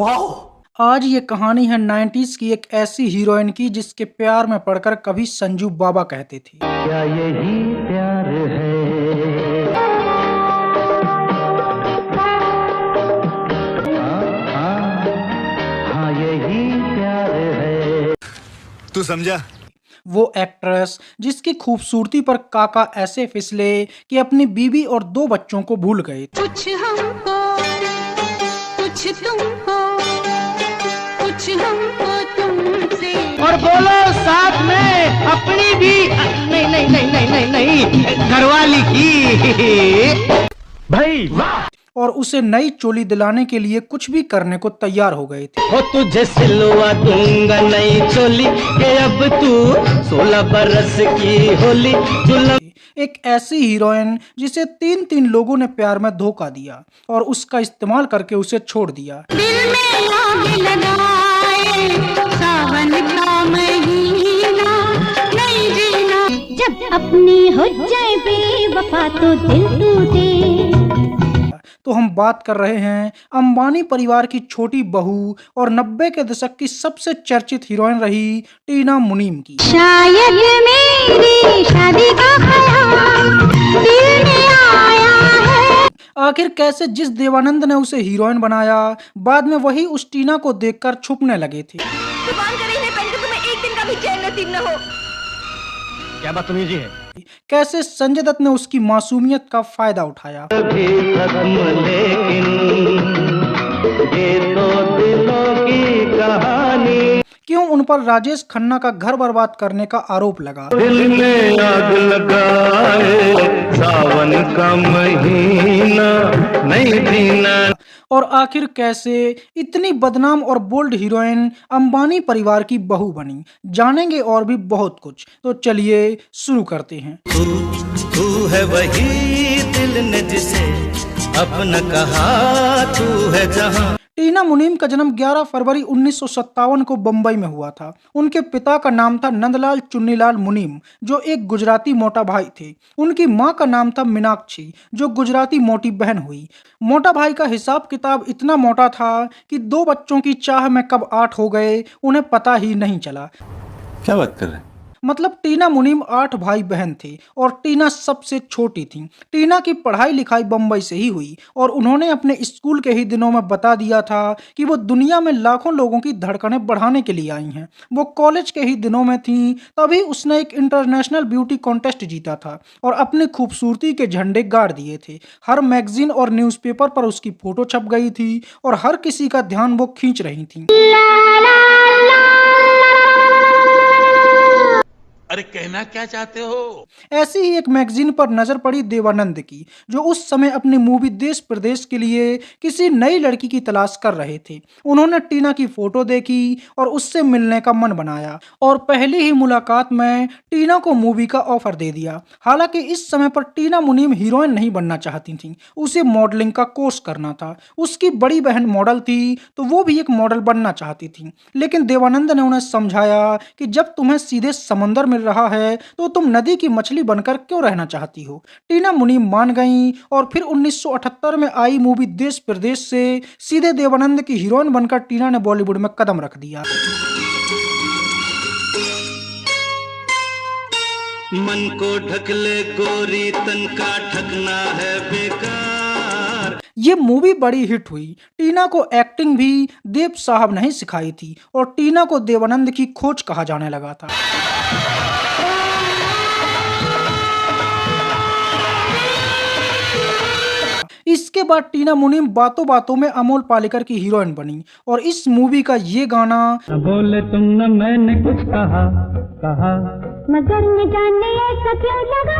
Wow! आज ये कहानी है 90s की एक ऐसी हीरोइन की जिसके प्यार में पड़कर कभी संजू बाबा कहते थे। क्या यही प्यार है? हाँ, यही प्यार है। तू समझा? वो एक्ट्रेस जिसकी खूबसूरती पर काका ऐसे फिसले कि अपनी बीवी और 2 बच्चों को भूल गए थे। कुछ हमको, कुछ तुमको, कुछ हमको तुमसे। और बोलो साथ में अपनी भी नहीं नहीं नहीं नहीं नहीं नहीं घरवाली की भाई वाह। और उसे नई चोली दिलाने के लिए कुछ भी करने को तैयार हो गए थे। हो तुझे सिलवा दूंगा नई चोली के अब तू 16 बरस की होली जुलम। एक ऐसी हीरोइन जिसे 3 लोगों ने प्यार में धोखा दिया और उसका इस्तेमाल करके उसे छोड़ दिया। दिल में आग लगाए सावन का महीना, नहीं जीना जब अपनी हो जाए बेवफा तो दिल टूटे। तो हम बात कर रहे हैं अंबानी परिवार की छोटी बहू और 90 के दशक की सबसे चर्चित हीरोइन रही टीना मुनीम की। शायद मेरी शादी का ख्याल दिल में आया है। आखिर कैसे जिस देवानंद ने उसे हीरोइन बनाया, बाद में वही उस टीना को देखकर छुपने लगे थे। दुकान करे इन्हें पहन के तुम्हें एक दिन का भी चैन नसीब न हो। क्या बदतमीजी है? कैसे संजय दत्त ने उसकी मासूमियत का फायदा उठाया। ये तो दिलों की कहानी। क्यों उन पर राजेश खन्ना का घर बर्बाद करने का आरोप लगा। दिल में आग लगाए सावन का महीना, नहीं जीना। और आखिर कैसे इतनी बदनाम और बोल्ड हीरोइन अंबानी परिवार की बहू बनी, जानेंगे और भी बहुत कुछ। तो चलिए शुरू करते हैं। तू है वही दिल ने जिसे अपना कहा, तू है जहां। टीना मुनीम का जन्म 11 फरवरी 1957 को बम्बई में हुआ था। उनके पिता का नाम था नंदलाल चुन्नीलाल मुनीम, जो एक गुजराती मोटा भाई थे। उनकी मां का नाम था मीनाक्षी, जो गुजराती मोटी बहन हुई। मोटा भाई का हिसाब किताब इतना मोटा था कि 2 बच्चों की चाह में कब 8 हो गए उन्हें पता ही नहीं चला। क्या बात कर रहे हैं? मतलब टीना मुनीम 8 भाई बहन थे और टीना सबसे छोटी थी। टीना की पढ़ाई लिखाई बम्बई से ही हुई और उन्होंने अपने स्कूल के ही दिनों में बता दिया था कि वो दुनिया में लाखों लोगों की धड़कनें बढ़ाने के लिए आई हैं। वो कॉलेज के ही दिनों में थी तभी उसने एक इंटरनेशनल ब्यूटी कॉन्टेस्ट जीता था और अपनी खूबसूरती के झंडे गाड़ दिए थे। हर मैगजीन और न्यूज़पेपर पर उसकी फोटो छप गई थी और हर किसी का ध्यान वो खींच रही थी। अरे कहना क्या चाहते हो? ऐसी ही एक मैगजीन पर नजर पड़ी देवानंद की, जो उस समय अपनी मूवी देश प्रदेश के लिए किसी नई लड़की की तलाश कर रहे थे। उन्होंने टीना की फोटो देखी और उससे मिलने का मन बनाया और पहली ही मुलाकात में टीना को मूवी का ऑफर दे दिया। हालांकि इस समय पर टीना मुनीम हीरोइन नहीं बनना चाहती थी, उसे मॉडलिंग का कोर्स करना था। उसकी बड़ी बहन मॉडल थी तो वो भी एक मॉडल बनना चाहती थी, लेकिन देवानंद ने उन्हें समझाया कि जब तुम्हें सीधे समंदर मिल रहा है तो तुम नदी की मछली बनकर क्यों रहना चाहती हो। टीना मुनीम मान गईं और फिर 1978 में आई मूवी देश प्रदेश से सीधे देवानंद की हीरोइन बनकर टीना ने बॉलीवुड में कदम रख दिया। मन को ढक ले गोरी, तन का ढकना है बेकार। ये मूवी बड़ी हिट हुई। टीना को एक्टिंग भी देव साहब ने ही सिखाई थी और टीना को देवानंद की खोज कहा जाने लगा था। इसके बाद टीना मुनीम बातों बातों में अमोल पालेकर की हीरोइन बनी और इस मूवी का ये गाना बोले तुम न मैंने कुछ कहा मगर न जाने ऐसा क्यों लगा।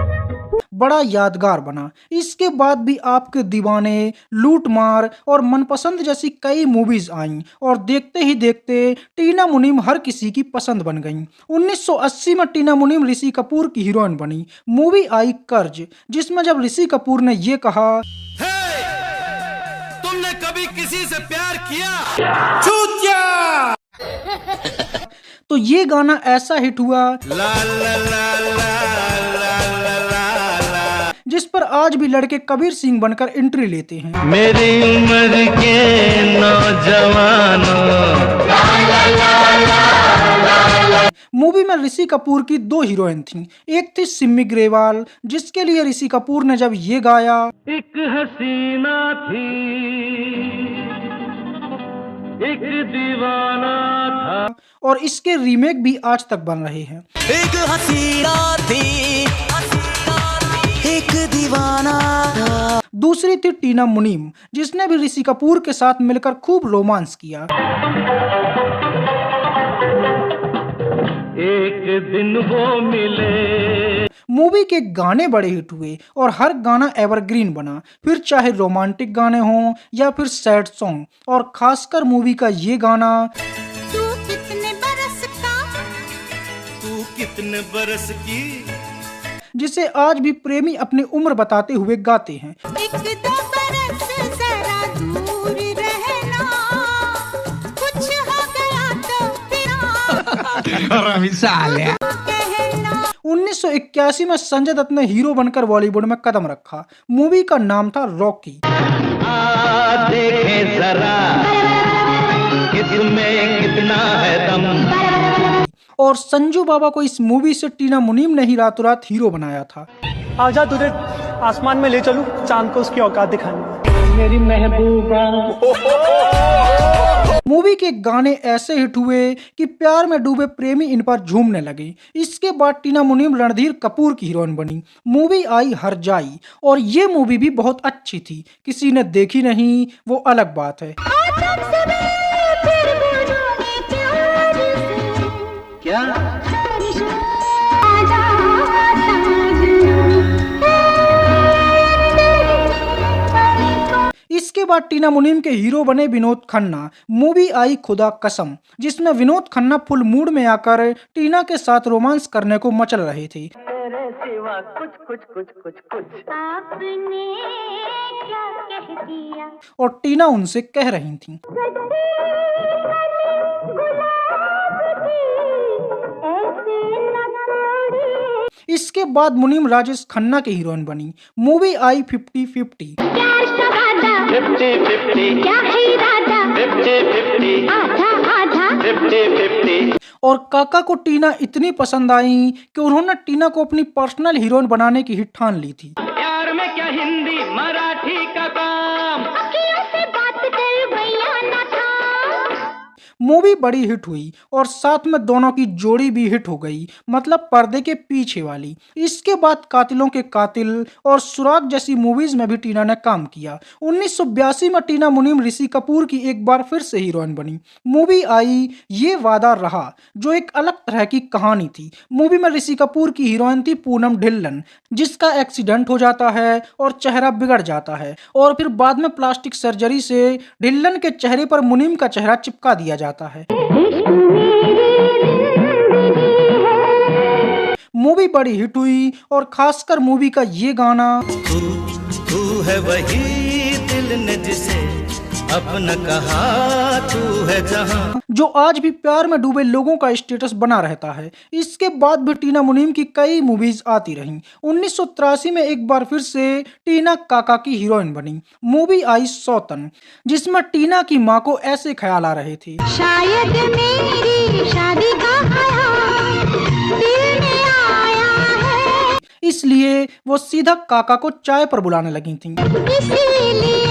बड़ा यादगार बना। इसके बाद भी आपके दीवाने, लूट मार और मनपसंद जैसी कई मूवीज आईं और देखते ही देखते टीना मुनीम हर किसी की पसंद बन गईं। 1980 में टीना मुनीम ऋषि कपूर की हीरोइन बनी। मूवी आई कर्ज, जिसमें जब ऋषि कपूर ने ये कहा, तुमने कभी किसी से प्यार किया? चूतिया! तो ये गाना ऐसा हिट हुआ ला ला ला ला ला ला ला ला। जिस पर आज भी लड़के कबीर सिंह बनकर एंट्री लेते हैं। मेरी उम्र के नौजवानों। मूवी में ऋषि कपूर की 2 हीरोइन थीं। एक थी सिमी ग्रेवाल, जिसके लिए ऋषि कपूर ने जब ये गाया, एक हसीना थी, एक दीवाना था, और इसके रीमेक भी आज तक बन रहे हैं। एक हसीना थी, एक दीवाना था। दूसरी थी टीना मुनीम, जिसने भी ऋषि कपूर के साथ मिलकर खूब रोमांस किया। एक दिन वो मिले। मूवी के गाने बड़े हिट हुए और हर गाना एवरग्रीन बना, फिर चाहे रोमांटिक गाने हों या फिर सैड सॉन्ग, और खासकर मूवी का ये गाना, तू कितने बरस का, तू कितने बरस की, जिसे आज भी प्रेमी अपनी उम्र बताते हुए गाते हैं। एक दो बरस जरा दूर रहना, कुछ हो गया तो फिर कहना। 1981 में संजय दत्त ने हीरो बनकर बॉलीवुड में कदम रखा। मूवी का नाम था रॉकी। देखें जरा किसमें कितना है दम। और संजू बाबा को इस मूवी से टीना मुनीम ने ही रातों रात हीरो बनाया था। आजा तुझे आसमान में ले चलूं, चांद को उसकी औकात दिखानी, मेरी महबूबा। मूवी के गाने ऐसे हिट हुए कि प्यार में डूबे प्रेमी इन पर झूमने लगे। इसके बाद टीना मुनीम रणधीर कपूर की हीरोइन बनी। मूवी आई हर जाई, और ये मूवी भी बहुत अच्छी थी। किसी ने देखी नहीं वो अलग बात है। क्या इसके बाद टीना मुनीम के हीरो बने विनोद खन्ना। मूवी आई खुदा कसम, जिसमें विनोद खन्ना फुल मूड में आकर टीना के साथ रोमांस करने को मचल रहे थे। तेरे सिवा कुछ आपने क्या कह दिया, और टीना उनसे कह रही थी, इसके बाद मुनीम राजेश खन्ना के हीरोइन बनी। मूवी आई 50-50। प्यार का वादा 50-50, क्या है इरादा, 50-50, आधा आधा। 50-50। और काका को टीना इतनी पसंद आई कि उन्होंने टीना को अपनी पर्सनल हीरोइन बनाने की ही ठान ली थी। प्यार में क्या हिंदी मराठी का काम, अखियों से बात कर भैया ना था। मूवी बड़ी हिट हुई और साथ में दोनों की जोड़ी भी हिट हो गई, मतलब पर्दे के पीछे वाली। इसके बाद कातिलों के कातिल और सुराग जैसी मूवीज में भी टीना ने काम किया। 1982 में टीना मुनीम ऋषि कपूर की एक बार फिर से हीरोइन बनी। मूवी आई ये वादा रहा, जो एक अलग तरह की कहानी थी। मूवी में ऋषि कपूर की हीरोइन थी पूनम ढिल्लन, जिसका एक्सीडेंट हो जाता है और चेहरा बिगड़ जाता है, और फिर बाद में प्लास्टिक सर्जरी से ढिल्लन के चेहरे पर मुनीम का चेहरा चिपका दिया जाता है। मूवी बड़ी हिट हुई और खासकर मूवी का ये गाना, तू है वही दिल ने जिसे अपना कहा, तू है जहां, जो आज भी प्यार में डूबे लोगों का स्टेटस बना रहता है। इसके बाद भी टीना मुनीम की कई मूवीज आती रहीं। 1983 में एक बार फिर से टीना काका की हीरोइन बनी। मूवी आई सौतन, जिसमें टीना की मां को ऐसे ख्याल आ रहे थे, शायद मेरी शादी का ख्याल दिल में आया है, इसलिए वो सीधा काका को चाय पर बुलाने लगी थीं। इसीलिए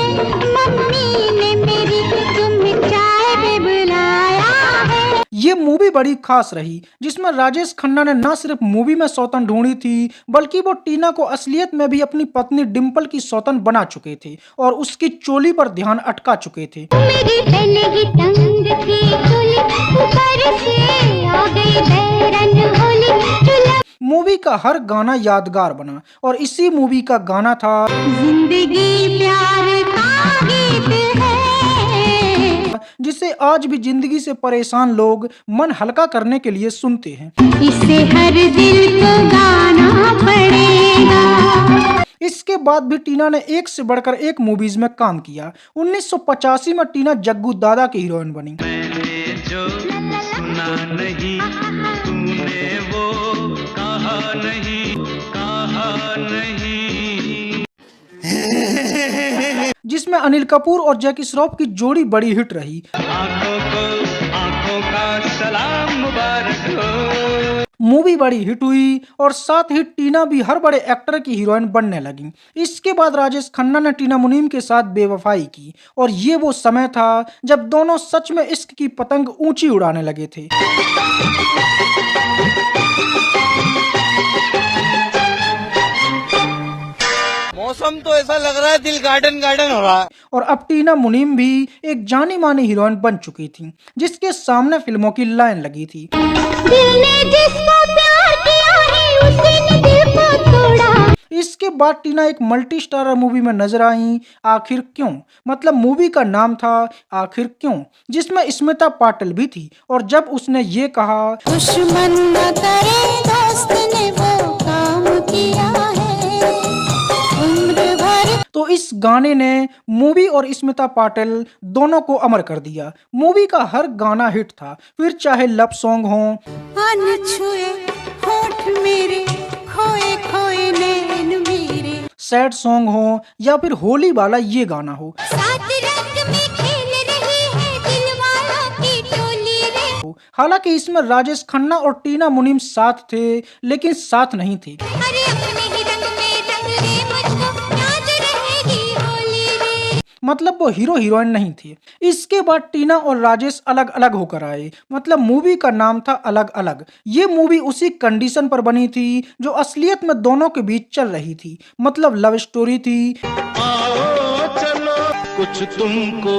मम्मी ने मेरी तुम्हें चाय पे बुलाया है। ये मूवी बड़ी खास रही, जिसमें राजेश खन्ना ने न सिर्फ मूवी में सौतन ढूंढी थी, बल्कि वो टीना को असलियत में भी अपनी पत्नी डिम्पल की सौतन बना चुके थे और उसकी चोली पर ध्यान अटका चुके थे। मेरी पहले तंग थी चोली, ऊपर से आ गई बैरन होली चुला। मूवी का हर गाना यादगार बना और इसी मूवी का गाना था, जिंदगी प्यार का गीत है, जिसे आज भी जिंदगी से परेशान लोग मन हल्का करने के लिए सुनते हैं। इसे हर दिल को गाना पड़ेगा। इसके बाद भी टीना ने एक से बढ़कर एक मूवीज में काम किया। 1985 में टीना जग्गू दादा की हीरोइन बनी। मैंने जो सुना नहीं, तूने वो कहा नहीं, कहा नहीं। जिसमें अनिल कपूर और जैकी श्रॉफ की जोड़ी बड़ी हिट रही। आंखों का सलाम मुबारक हो। मूवी बड़ी हिट हुई और साथ ही टीना भी हर बड़े एक्टर की हीरोइन बनने लगी। इसके बाद राजेश खन्ना ने टीना मुनीम के साथ बेवफाई की और ये वो समय था जब दोनों सच में इश्क की पतंग ऊंची उड़ाने लगे थे। मौसम तो ऐसा लग रहा है दिल गार्डन गार्डन हो रहा है। और अब टीना मुनीम भी एक जानी मानी हीरोइन बन चुकी थी जिसके सामने फिल्मों की लाइन लगी थी। दिल ने जिसको प्यार किया है उसी ने दिल को तोड़ा। इसके बाद टीना एक मल्टी स्टारर मूवी में नजर आई, आखिर क्यों। मतलब मूवी का नाम था आखिर क्यों, जिसमें स्मिता पाटिल भी थी। और जब उसने ये कहा दुश्मन न करे दोस्त ने वो काम किया है उम्र भर, तो इस गाने ने मूवी और स्मिता पाटिल दोनों को अमर कर दिया। मूवी का हर गाना हिट था, फिर चाहे लव सॉन्ग हो, अनछुए होठ मेरे खोए खोए नैन मेरे, सैड सॉन्ग हो या फिर होली वाला ये गाना हो। सात रंग में खेल रही है दिलवालों की टोली रे। हालांकि इसमें राजेश खन्ना और टीना मुनीम साथ थे लेकिन साथ नहीं थे। अरे अपने ही रंग में रंग रे मुझको याद रहेगी होली रे। मतलब वो हीरो हीरोइन नहीं थे। इसके बाद टीना और राजेश अलग अलग होकर आए। मतलब मूवी का नाम था अलग अलग। ये मूवी उसी कंडीशन पर बनी थी जो असलियत में दोनों के बीच चल रही थी। मतलब लव स्टोरी थी। आओ चलो कुछ तुमको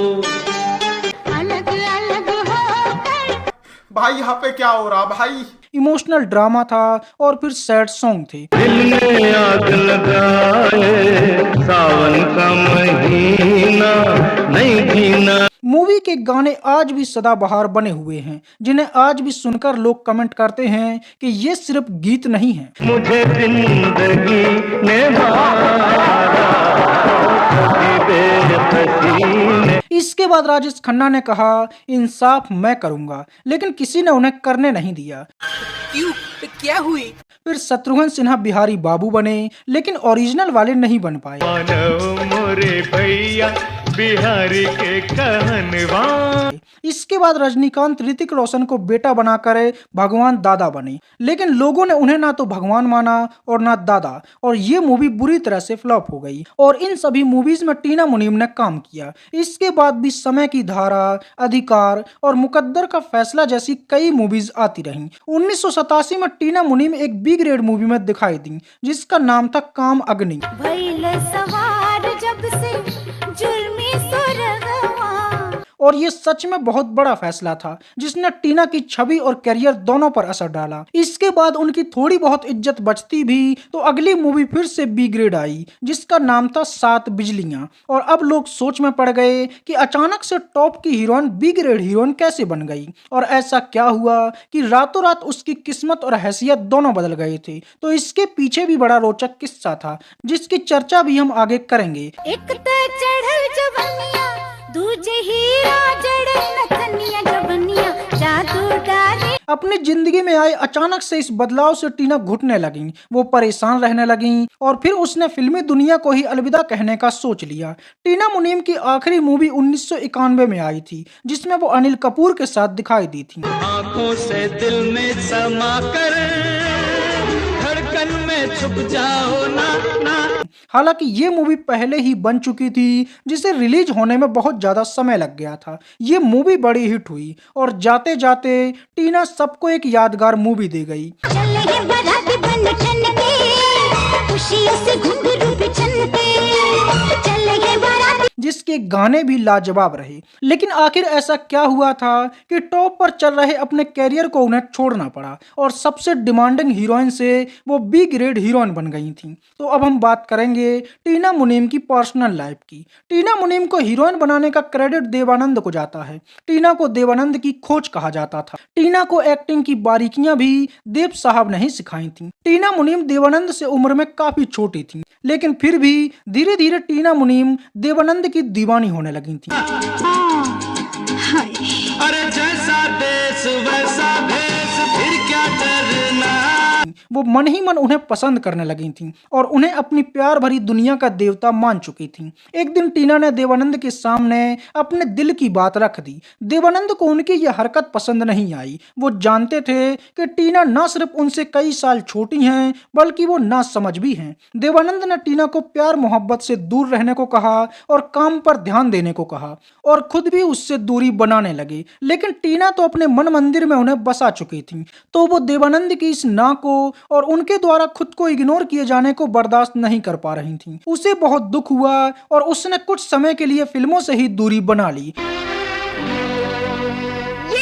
अलग अलग होकर भाई यहाँ पे क्या हो रहा भाई। इमोशनल ड्रामा था और फिर सैड सॉन्ग थे। दिल में आग लगाए सावन का महीना नहीं जीना। मूवी के गाने आज भी सदाबहार बने हुए हैं जिन्हें आज भी सुनकर लोग कमेंट करते हैं कि ये सिर्फ गीत नहीं है। मुझे जिंदगी ने इसके बाद राजेश खन्ना ने कहा इंसाफ मैं करूंगा, लेकिन किसी ने उन्हें करने नहीं दिया। क्यों? क्या हुई? फिर शत्रुघ्न सिन्हा बिहारी बाबू बने लेकिन ओरिजिनल वाले नहीं बन पाए। मोरे भैया बिहारी के कहनवा। इसके बाद रजनीकांत ऋतिक रोशन को बेटा बनाकर भगवान दादा बने, लेकिन लोगों ने उन्हें ना तो भगवान माना और ना दादा, और ये मूवी बुरी तरह से फ्लॉप हो गई। और इन सभी मूवीज में टीना मुनीम ने काम किया। इसके बाद भी समय की धारा, अधिकार और मुकद्दर का फैसला जैसी कई मूवीज आती रहीं। 1987 में टीना मुनीम एक बी ग्रेड मूवी में दिखाई दी जिसका नाम था काम अग्नि। भइल सवार जब से जुल्मी सुरगवा। और ये सच में बहुत बड़ा फैसला था जिसने टीना की छवि और करियर दोनों पर असर डाला। इसके बाद उनकी थोड़ी बहुत इज्जत बचती भी तो अगली मूवी फिर से बी ग्रेड आई जिसका नाम था 7 बिजलियां। और अब लोग सोच में पड़ गए कि अचानक से टॉप की हीरोइन बी ग्रेड हीरोइन कैसे बन गई और ऐसा क्या हुआ कि रातों रात उसकी किस्मत और हैसियत दोनों बदल गए थे। तो इसके पीछे भी बड़ा रोचक किस्सा था जिसकी चर्चा भी हम आगे करेंगे। एक तो चढ़ल जवनिया दूजे हीरा जड़े नथनिया जवनिया जादू डाले। अपनी जिंदगी में आए अचानक से इस बदलाव से टीना घुटने लगी, वो परेशान रहने लगी और फिर उसने फिल्मी दुनिया को ही अलविदा कहने का सोच लिया। टीना मुनीम की आखिरी मूवी 1991 में आई थी जिसमें वो अनिल कपूर के साथ दिखाई दी थी। आंखों से दिल में समा कर धड़कन में छुप जाओ ना ना। हालांकि ये मूवी पहले ही बन चुकी थी जिसे रिलीज होने में बहुत ज्यादा समय लग गया था। ये मूवी बड़ी हिट हुई और जाते जाते टीना सबको एक यादगार मूवी दे गई। चले बारात बन ठन के खुशियों से घुंघरू बिछन के चले बारात जिसके गाने भी लाजवाब रहे। लेकिन आखिर ऐसा क्या हुआ था कि टॉप पर चल रहे अपने कैरियर को उन्हें छोड़ना पड़ा और सबसे डिमांडिंग हीरोइन से वो बी ग्रेड हीरोइन बन गई थी। तो अब हम बात करेंगे टीना मुनीम की पर्सनल लाइफ की। टीना मुनीम को हीरोइन बनाने का क्रेडिट देवानंद को जाता है। टीना को देवानंद की खोज कहा जाता था। टीना को एक्टिंग की बारीकियां भी देव साहब ने ही सिखाई थी। टीना मुनीम देवानंद से उम्र में काफी छोटी थी, लेकिन फिर भी धीरे धीरे टीना मुनीम देवानंद की दीवानी होने लगी थी। अरे जैसा देश वैसा भेष फिर क्या डरना। वो मन ही मन उन्हें पसंद करने लगी थीं और उन्हें अपनी प्यार भरी दुनिया का देवता मान चुकी थीं। एक दिन टीना ने देवानंद के सामने अपने दिल की बात रख दी। देवानंद को उनकी यह हरकत पसंद नहीं आई। वो जानते थे कि टीना न सिर्फ उनसे कई साल छोटी हैं बल्कि वो नासमझ भी हैं। देवानंद ने टीना को प्यार मोहब्बत से दूर रहने को कहा और काम पर ध्यान देने को कहा और खुद भी उससे दूरी बनाने लगे। लेकिन टीना तो अपने मन मंदिर में उन्हें बसा चुकी थी, तो वो देवानंद की इस ना को और उनके द्वारा खुद को इग्नोर किए जाने को बर्दाश्त नहीं कर पा रही थी। उसे बहुत दुख हुआ और उसने कुछ समय के लिए फिल्मों से ही दूरी बना ली। ये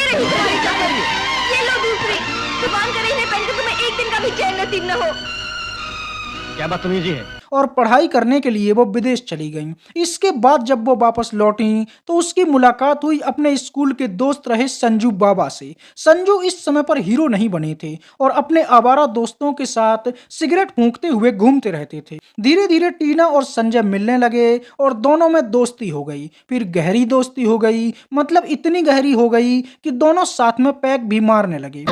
रही तुम्हारी चादर, ये लो दूसरी। जुबान कर रही पहन के तुम्हें एक दिन का भी चैन नसीब न हो। क्या बदतमीजी है। और पढ़ाई करने के लिए वो विदेश चली गईं। इसके बाद जब वो वापस लौटी तो उसकी मुलाकात हुई अपने स्कूल के दोस्त रहे संजू बाबा से। संजू इस समय पर हीरो नहीं बने थे और अपने आवारा दोस्तों के साथ सिगरेट फूंकते हुए घूमते रहते थे। धीरे धीरे टीना और संजय मिलने लगे और दोनों में दोस्ती हो गई। फिर गहरी दोस्ती हो गई, मतलब इतनी गहरी हो गई कि दोनों साथ में पैक भी मारने लगे।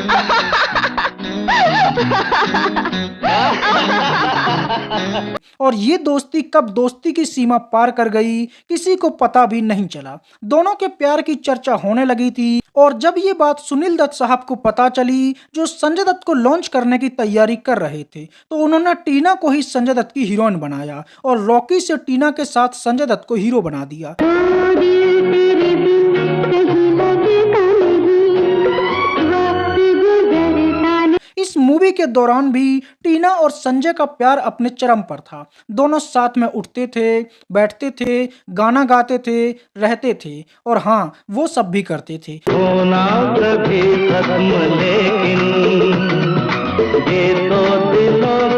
और ये दोस्ती कब दोस्ती की सीमा पार कर गई किसी को पता भी नहीं चला। दोनों के प्यार की चर्चा होने लगी थी और जब ये बात सुनील दत्त साहब को पता चली जो संजय दत्त को लॉन्च करने की तैयारी कर रहे थे, तो उन्होंने टीना को ही संजय दत्त की हीरोइन बनाया और रॉकी से टीना के साथ संजय दत्त को हीरो बना दिया। इस मूवी के दौरान भी टीना और संजय का प्यार अपने चरम पर था। दोनों साथ में उठते थे, बैठते थे, गाना गाते थे, रहते थे और हाँ, वो सब भी करते थे। होना कभी खत्म लेकिन ये तो दिलों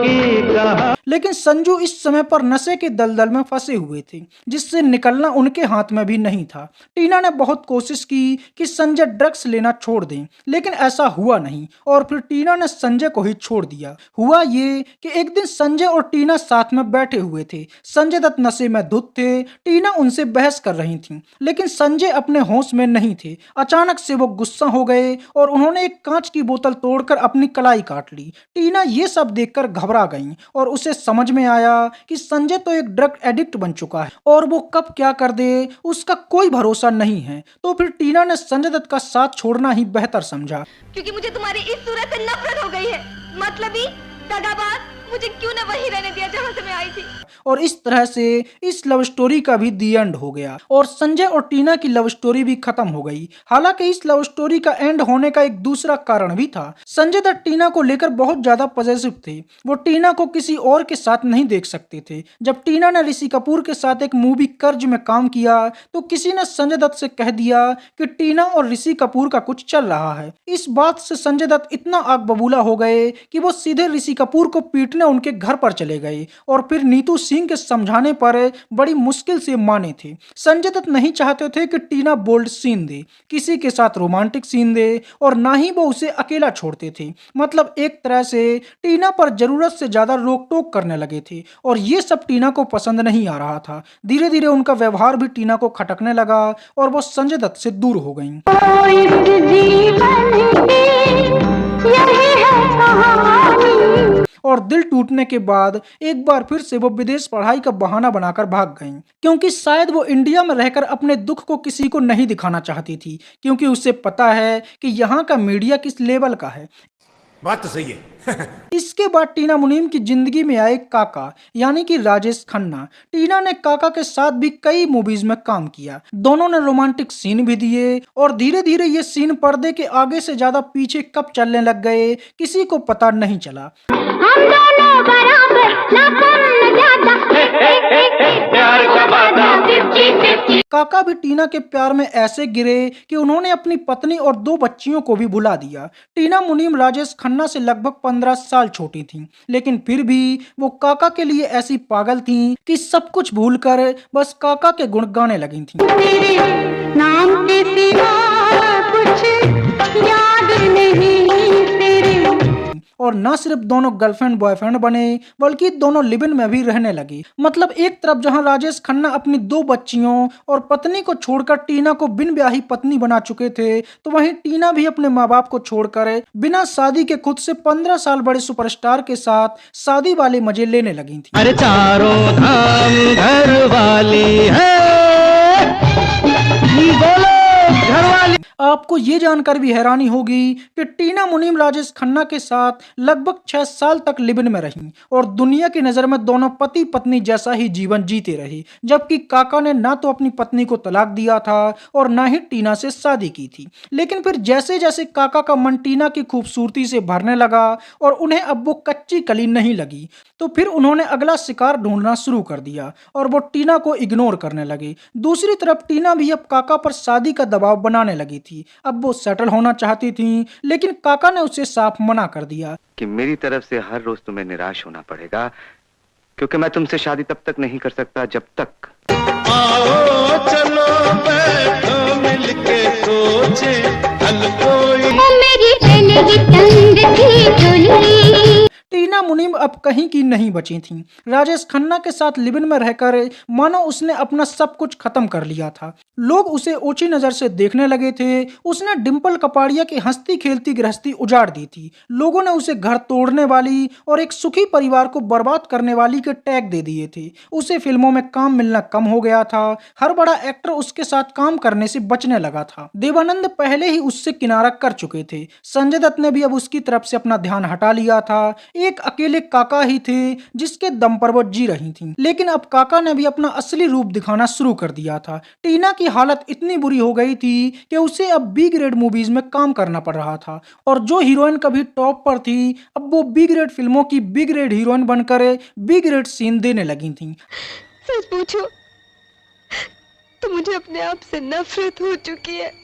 की कहानी। लेकिन संजू इस समय पर नशे के दलदल में फंसे हुए थे जिससे निकलना उनके हाथ में भी नहीं था। टीना ने बहुत कोशिश की कि संजय ड्रग्स लेना छोड़ दें, लेकिन ऐसा हुआ नहीं और फिर टीना ने संजय को ही छोड़ दिया। हुआ ये कि एक दिन संजय और टीना साथ में बैठे हुए थे। संजय दत्त नशे में धुत थे, टीना उनसे बहस कर रही थी, लेकिन संजय अपने होश में नहीं थे। अचानक से वो गुस्सा हो गए और उन्होंने एक कांच की बोतल तोड़कर अपनी कलाई काट ली। टीना ये सब देखकर घबरा गई और उसे समझ में आया कि संजय तो एक ड्रग एडिक्ट बन चुका है और वो कब क्या कर दे उसका कोई भरोसा नहीं है। तो फिर टीना ने संजय दत्त का साथ छोड़ना ही बेहतर समझा। क्योंकि मुझे तुम्हारी इस सूरत से नफरत हो गई है। मतलबी, दगाबाज, मुझे क्यों न वहीं रहने दिया जहां से मैं आई थी। और इस तरह से इस लव स्टोरी का भी दी एंड हो गया और संजय और टीना की लव स्टोरी भी खत्म हो गई। हालांकि इस लव स्टोरी का एंड होने का एक दूसरा कारण भी था। संजय दत्त टीना को लेकर बहुत ज्यादा पॉजिटिव थे। वो टीना को किसी और के साथ नहीं देख सकते थे। जब टीना ने ऋषि कपूर के साथ एक मूवी कर्ज में काम किया तो किसी ने संजय दत्त से कह दिया कि टीना और ऋषि कपूर का कुछ चल रहा है। इस बात से संजय दत्त इतना आग बबूला हो गए कि वो सीधे ऋषि कपूर को पीटने उनके घर पर चले गए और फिर नीतू सिंह के समझाने पर बड़ी मुश्किल से माने थे। संजय दत्त नहीं चाहते थे कि टीना बोल्ड सीन दे, किसी के साथ रोमांटिक सीन दे और ना ही वो उसे अकेला छोड़ते थे। मतलब एक तरह से टीना पर जरूरत से ज्यादा रोक टोक करने लगे थे और ये सब टीना को पसंद नहीं आ रहा था। धीरे धीरे उनका व्यवहार भी टीना को खटकने लगा और वो संजय दत्त से दूर हो गईं। और दिल टूटने के बाद एक बार फिर से वो विदेश पढ़ाई का बहाना बनाकर भाग गईं, क्योंकि शायद वो इंडिया में रहकर अपने दुख को किसी को नहीं दिखाना चाहती थी, क्योंकि उसे पता है कि यहाँ का मीडिया किस लेवल का है। बात तो सही है। इसके बाद टीना मुनीम की जिंदगी में आए काका, यानी कि राजेश खन्ना। टीना ने काका के साथ भी कई मूवीज में काम किया। दोनों ने रोमांटिक सीन भी दिए और धीरे धीरे ये सीन पर्दे के आगे से ज्यादा पीछे कब चलने लग गए किसी को पता नहीं चला। हम दोनों बराबर, ना कम न ज्यादा, प्यार का वादा 50-50। काका भी टीना के प्यार में ऐसे गिरे कि उन्होंने अपनी पत्नी और 2 बच्चियों को भी भुला दिया। टीना मुनीम राजेश खन्ना से लगभग 15 साल छोटी थीं, लेकिन फिर भी वो काका के लिए ऐसी पागल थीं कि सब कुछ भूलकर बस काका के गुण गाने लगी थीं। तेरे नाम के सिवा कुछ याद नहीं तेरे। और न सिर्फ दोनों गर्लफ्रेंड बॉयफ्रेंड बने बल्कि दोनों लिव इन में भी रहने लगे। मतलब एक तरफ जहां राजेश खन्ना अपनी 2 बच्चियों और पत्नी को छोड़कर टीना को बिन ब्याही पत्नी बना चुके थे, तो वहीं टीना भी अपने माँ बाप को छोड़कर बिना शादी के खुद से 15 साल बड़े सुपरस्टार के साथ शादी वाले मजे लेने लगी थी। अरे चारों धाम घर वाली है, बोलो घर वाली। आपको ये जानकर भी हैरानी होगी कि टीना मुनीम राजेश खन्ना के साथ लगभग 6 साल तक लिव इन में रहीं और दुनिया की नजर में दोनों पति पत्नी जैसा ही जीवन जीते रहे, जबकि काका ने ना तो अपनी पत्नी को तलाक दिया था और ना ही टीना से शादी की थी। लेकिन फिर जैसे जैसे काका का मन टीना की खूबसूरती से भरने लगा और उन्हें अब वो कच्ची कली नहीं लगी, तो फिर उन्होंने अगला शिकार ढूंढना शुरू कर दिया और वो टीना को इग्नोर करने लगे। दूसरी तरफ टीना भी अब काका पर शादी का दबाव बनाने लगी थी। अब वो सेटल होना चाहती थी, लेकिन काका ने उसे साफ मना कर दिया कि मेरी तरफ से हर रोज तुम्हें निराश होना पड़ेगा, क्योंकि मैं तुमसे शादी तब तक नहीं कर सकता जब तक। आओ चलो बैठो मिलके सोचे हल कोई। मेरी पहले तंग थी चोली। टीना मुनीम अब कहीं की नहीं बची थीं। राजेश खन्ना के साथ लिव इन में रहकर मानो उसने अपना सब कुछ खत्म कर लिया था। लोग उसे ऊंची नजर से देखने लगे थे। उसने डिंपल कपाड़िया की हंसती खेलती गृहस्थी उजाड़ दी थी। लोगों ने उसे घर तोड़ने वाली और एक सुखी परिवार को बर्बाद करने वाली के टैग दे दिए थे। उसे फिल्मों में काम मिलना कम हो गया था। हर बड़ा एक्टर उसके साथ काम करने से बचने लगा था। देवानंद पहले ही उससे किनारा कर चुके थे। संजय दत्त ने भी अब उसकी तरफ से अपना ध्यान हटा लिया था। एक अकेले काका ही थे जिसके दम पर वो जी रही थी। लेकिन अब काका ने भी अपना असली रूप दिखाना शुरू कर दिया था। टीना की हालत इतनी बुरी हो गई थी कि उसे अब बी ग्रेड मूवीज में काम करना पड़ रहा था और जो हीरोइन कभी टॉप पर थी अब वो बी ग्रेड फिल्मों की बी ग्रेड हीरोइन बनकर बी ग्रेड सीन देने लगी थी। सच पूछो तो मुझे अपने आप से नफरत हो चुकी है।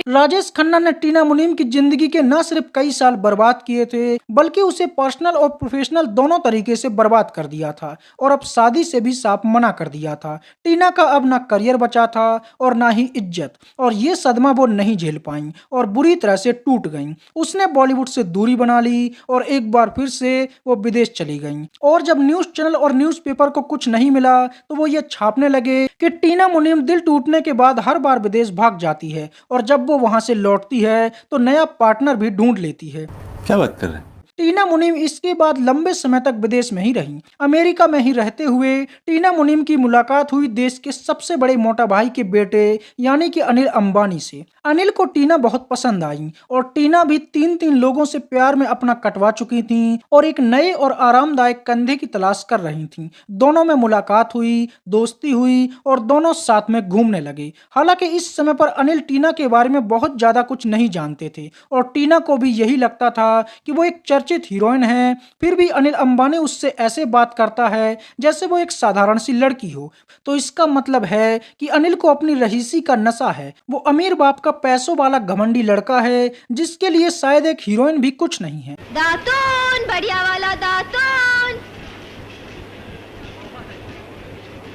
राजेश खन्ना ने टीना मुनीम की जिंदगी के न सिर्फ कई साल बर्बाद किए थे बल्कि उसे पर्सनल और प्रोफेशनल दोनों तरीके से बर्बाद कर दिया था और अब शादी से भी साफ मना कर दिया था। टीना का अब ना करियर बचा था और ना ही इज्जत, और ये सदमा वो नहीं झेल पाई और बुरी तरह से टूट गईं। उसने बॉलीवुड से दूरी बना ली और एक बार फिर से वो विदेश चली गईं। और जब न्यूज चैनल और न्यूज़पेपर को कुछ नहीं मिला तो वो ये छापने लगे कि टीना मुनीम दिल टूटने के बाद हर बार विदेश भाग जाती है और जब वो वहां से लौटती है तो नया पार्टनर भी ढूंढ लेती है। क्या बात कर रहे हैं? टीना मुनीम इसके बाद लंबे समय तक विदेश में ही रही। अमेरिका में ही रहते हुए टीना मुनीम की मुलाकात हुई देश के सबसे बड़े मोटा भाई के बेटे यानी कि अनिल अंबानी से। अनिल को टीना बहुत पसंद आई और टीना भी 3 लोगों से प्यार में अपना कटवा चुकी थी और एक नए और आरामदायक कंधे की तलाश कर रही थी। दोनों में मुलाकात हुई, दोस्ती हुई और दोनों साथ में घूमने लगे। हालांकि इस समय पर अनिल टीना के बारे में बहुत ज्यादा कुछ नहीं जानते थे और टीना को भी यही लगता था कि वो एक चर्चित हीरोइन है। फिर भी अनिल अंबानी उससे ऐसे बात करता है जैसे वो एक साधारण सी लड़की हो, तो इसका मतलब है कि अनिल को अपनी रईसी का नशा है। वो अमीर बाप का पैसों वाला घमंडी लड़का है जिसके लिए शायद एक हीरोइन भी कुछ नहीं है। दातून, बढ़िया वाला दातून।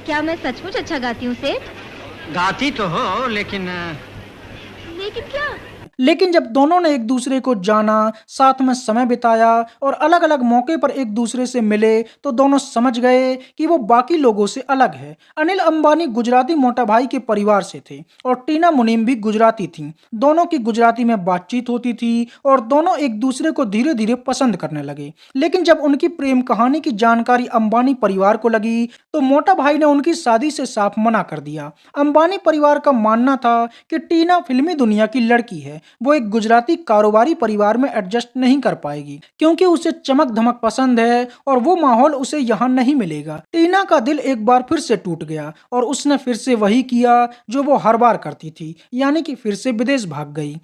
क्या मैं सचमुच अच्छा गाती हूँ सेठ? गाती तो हो लेकिन क्या? लेकिन जब दोनों ने एक दूसरे को जाना, साथ में समय बिताया और अलग अलग मौके पर एक दूसरे से मिले तो दोनों समझ गए कि वो बाकी लोगों से अलग है। अनिल अंबानी गुजराती मोटा भाई के परिवार से थे और टीना मुनीम भी गुजराती थी। दोनों की गुजराती में बातचीत होती थी और दोनों एक दूसरे को धीरे धीरे पसंद करने लगे। लेकिन जब उनकी प्रेम कहानी की जानकारी अंबानी परिवार को लगी तो मोटा भाई ने उनकी शादी से साफ मना कर दिया। अंबानी परिवार का मानना था कि टीना फिल्मी दुनिया की लड़की है, वो एक गुजराती कारोबारी परिवार में एडजस्ट नहीं कर पाएगी क्योंकि उसे चमक धमक पसंद है और वो माहौल उसे यहाँ नहीं मिलेगा। टीना का दिल एक बार फिर से टूट गया और उसने फिर से वही किया जो वो हर बार करती थी, यानी कि फिर से विदेश भाग गई।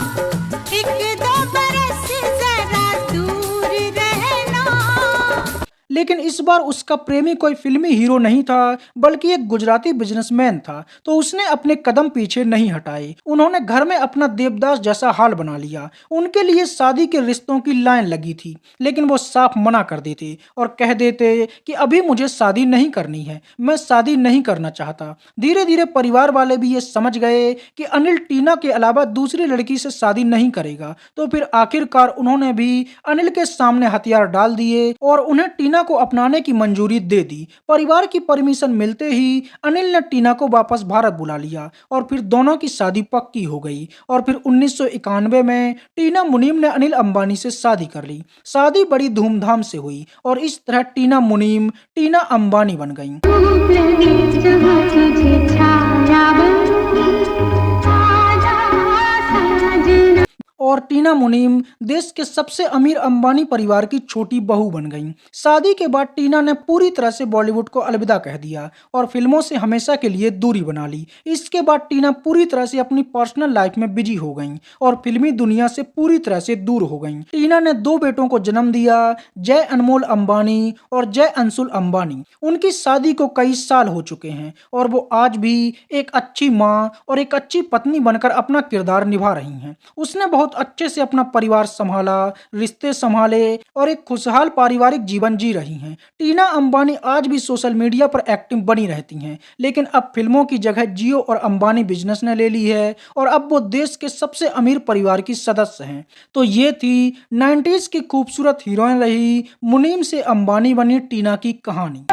लेकिन इस बार उसका प्रेमी कोई फिल्मी हीरो नहीं था बल्कि एक गुजराती बिजनेसमैन था, तो उसने अपने कदम पीछे नहीं हटाए। उन्होंने घर में अपना देवदास जैसा हाल बना लिया। उनके लिए शादी के रिश्तों की लाइन लगी थी, लेकिन वो साफ मना कर देते और कह देते कि अभी मुझे शादी नहीं करनी है, मैं शादी नहीं करना चाहता। धीरे धीरे परिवार वाले भी ये समझ गए कि अनिल टीना के अलावा दूसरी लड़की से शादी नहीं करेगा, तो फिर आखिरकार उन्होंने भी अनिल के सामने हथियार डाल दिए और उन्हें टीना को अपनाने की मंजूरी दे दी। परिवार की परमिशन मिलते ही अनिल ने टीना को वापस भारत बुला लिया और फिर दोनों की शादी पक्की हो गई। और फिर 1991 में टीना मुनीम ने अनिल अंबानी से शादी कर ली। शादी बड़ी धूमधाम से हुई और इस तरह टीना मुनीम टीना अंबानी बन गईं। और टीना मुनीम देश के सबसे अमीर अंबानी परिवार की छोटी बहू बन गईं। शादी के बाद टीना ने पूरी तरह से बॉलीवुड को अलविदा कह दिया और फिल्मों से हमेशा के लिए दूरी बना ली। इसके बाद टीना पूरी तरह से अपनी पर्सनल लाइफ में बिजी हो गईं और फिल्मी दुनिया से पूरी तरह से दूर हो गईं। टीना ने 2 बेटों को जन्म दिया, जय अनमोल अंबानी और जय अंशुल अंबानी। उनकी शादी को कई साल हो चुके हैं और वो आज भी एक अच्छी माँ और एक अच्छी पत्नी बनकर अपना किरदार निभा रही हैं। उसने बहुत अच्छे से अपना परिवार संभाला, रिश्ते संभाले और एक खुशहाल पारिवारिक जीवन जी रही हैं। टीना अंबानी आज भी सोशल मीडिया पर एक्टिव बनी रहती हैं, लेकिन अब फिल्मों की जगह जियो और अंबानी बिजनेस ने ले ली है और अब वो देश के सबसे अमीर परिवार की सदस्य हैं। तो ये थी 90s की खूबसूरत हीरोइन रही मुनीम से अंबानी बनी टीना की कहानी।